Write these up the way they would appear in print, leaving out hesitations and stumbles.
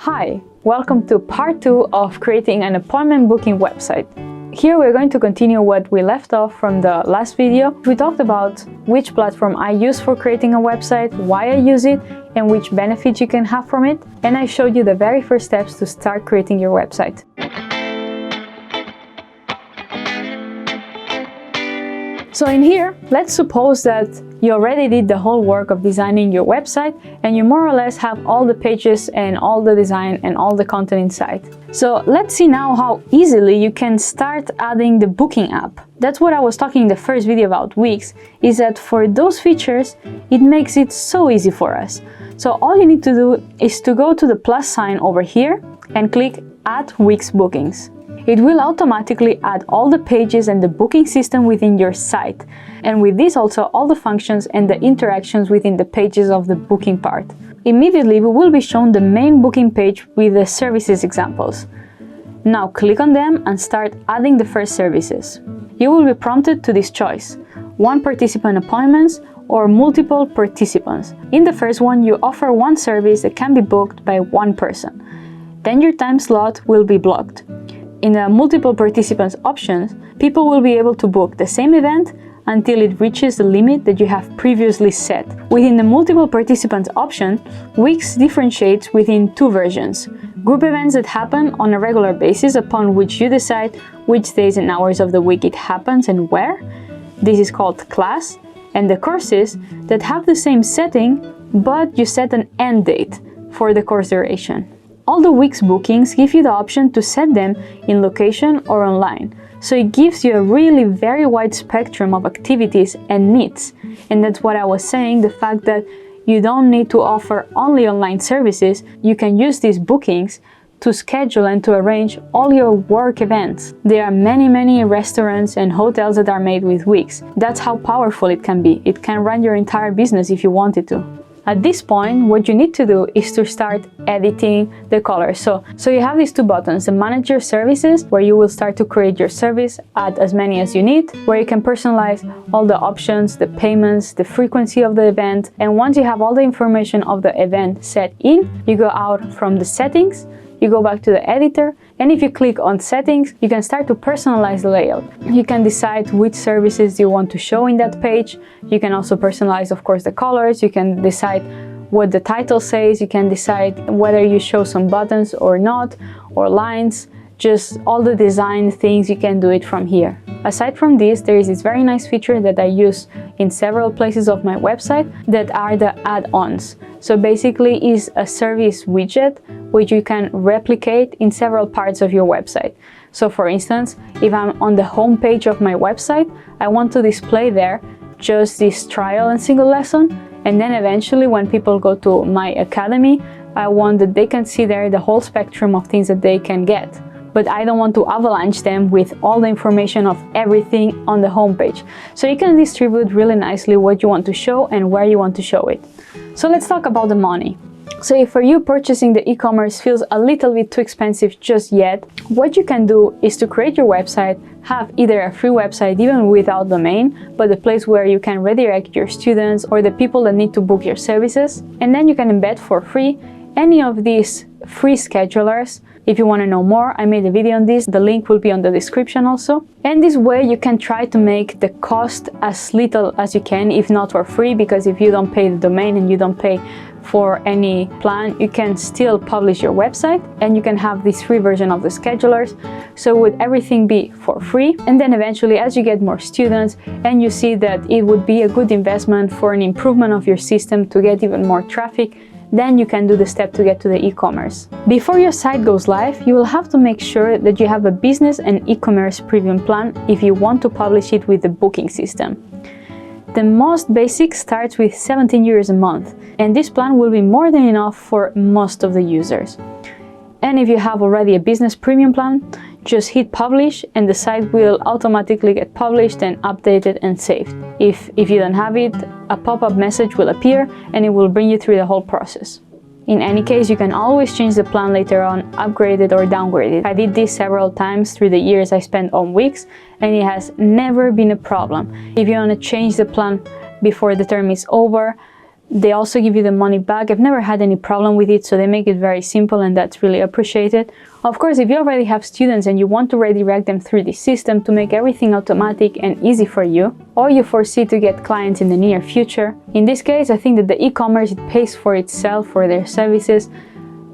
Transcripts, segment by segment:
Hi, welcome to part 2 of creating an appointment booking website. Here we're going to continue what we left off from the last video. We talked about which platform I use for creating a website, why I use it, and which benefits you can have from it. And I showed you the very first steps to start creating your website. So in here, let's suppose that you already did the whole work of designing your website and you more or less have all the pages and all the design and all the content inside. So let's see now how easily you can start adding the booking app. That's what I was talking in the first video about Wix, is that for those features, it makes it so easy for us. So all you need to do is to go to the plus sign over here and click Add Wix Bookings. It will automatically add all the pages and the booking system within your site, and with this also all the functions and the interactions within the pages of the booking part. Immediately we will be shown the main booking page with the services examples. Now click on them and start adding the first services. You will be prompted to this choice: one participant appointments or multiple participants. In the first one, you offer one service that can be booked by one person. Then your time slot will be blocked. In the multiple participants options, people will be able to book the same event until it reaches the limit that you have previously set. Within the multiple participants option, Wix differentiates within two versions: group events that happen on a regular basis, upon which you decide which days and hours of the week it happens and where. This is called class. And the courses that have the same setting, but you set an end date for the course duration. All the Wix bookings give you the option to set them in location or online. So it gives you a really very wide spectrum of activities and needs. And that's what I was saying, the fact that you don't need to offer only online services. You can use these bookings to schedule and to arrange all your work events. There are many restaurants and hotels that are made with Wix. That's how powerful it can be. It can run your entire business if you wanted to. At this point, what you need to do is to start editing the colors. So you have these two buttons: the Manage Your Services, where you will start to create your service, add as many as you need, where you can personalize all the options, the payments, the frequency of the event. And once you have all the information of the event set in, you go out from the settings, you go back to the editor, and if you click on settings, you can start to personalize the layout. You can decide which services you want to show in that page. You can also personalize, of course, the colors. You can decide what the title says. You can decide whether you show some buttons or not, or lines. Just all the design things, you can do it from here. Aside from this, there is this very nice feature that I use in several places of my website that are the add-ons. So basically is a service widget which you can replicate in several parts of your website. So for instance, if I'm on the home page of my website, I want to display there just this trial and single lesson, and then eventually when people go to my academy, I want that they can see there the whole spectrum of things that they can get. But I don't want to avalanche them with all the information of everything on the homepage. So you can distribute really nicely what you want to show and where you want to show it. So let's talk about the money. So if for you purchasing the e-commerce feels a little bit too expensive just yet, what you can do is to create your website, have either a free website even without domain, but a place where you can redirect your students or the people that need to book your services. And then you can embed for free any of these free schedulers. If you want to know more, I made a video on this, the link will be on the description also. And this way you can try to make the cost as little as you can, if not for free, because if you don't pay the domain and you don't pay for any plan, you can still publish your website and you can have this free version of the schedulers. So would everything be for free? And then eventually, as you get more students and you see that it would be a good investment for an improvement of your system to get even more traffic, then you can do the step to get to the e-commerce. Before your site goes live, you will have to make sure that you have a business and e-commerce premium plan if you want to publish it with the booking system. The most basic starts with 17 euros a month, and this plan will be more than enough for most of the users. And if you have already a business premium plan, just hit publish and the site will automatically get published and updated and saved. If you don't have it, a pop-up message will appear and it will bring you through the whole process. In any case, you can always change the plan later on, upgrade it or downgrade it. I did this several times through the years I spent on Wix and it has never been a problem. If you want to change the plan before the term is over, They also give you the money back. I've never had any problem with it, so they make it very simple, and that's really appreciated. Of course, if you already have students and you want to redirect them through this system to make everything automatic and easy for you, or you foresee to get clients in the near future, in this case, I think that the e-commerce, it pays for itself for their services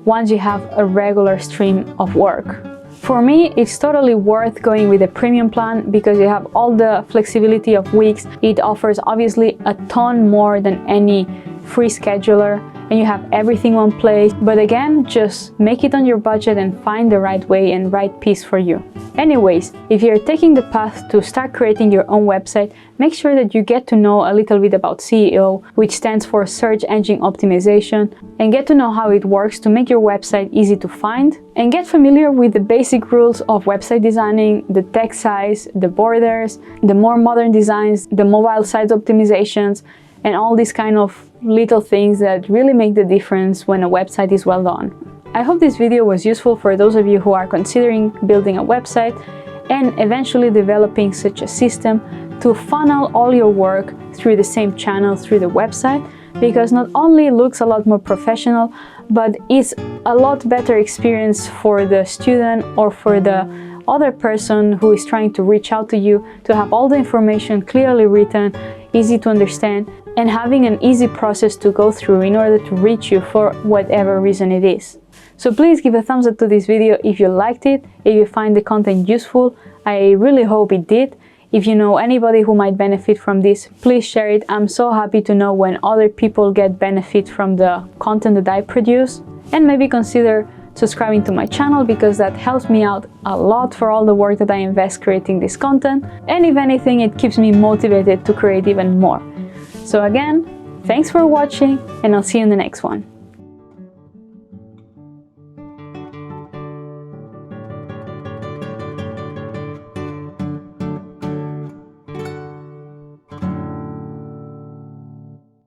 once you have a regular stream of work. For me, it's totally worth going with a premium plan because you have all the flexibility of weeks. It offers obviously a ton more than any free scheduler, and you have everything in one place. But again, just make it on your budget and find the right way and right piece for you. Anyways, if you're taking the path to start creating your own website, make sure that you get to know a little bit about SEO, which stands for Search Engine Optimization, and get to know how it works to make your website easy to find, and get familiar with the basic rules of website designing, the text size, the borders, the more modern designs, the mobile site optimizations, and all these kind of little things that really make the difference when a website is well done. I hope this video was useful for those of you who are considering building a website and eventually developing such a system to funnel all your work through the same channel through the website, because not only it looks a lot more professional, but it's a lot better experience for the student or for the other person who is trying to reach out to you, to have all the information clearly written, easy to understand, and having an easy process to go through in order to reach you for whatever reason it is. So please give a thumbs up to this video if you liked it, if you find the content useful. I really hope it did. If you know anybody who might benefit from this, please share it. I'm so happy to know when other people get benefit from the content that I produce. And maybe consider subscribing to my channel, because that helps me out a lot for all the work that I invest creating this content. And if anything, it keeps me motivated to create even more. So again, thanks for watching, and I'll see you in the next one.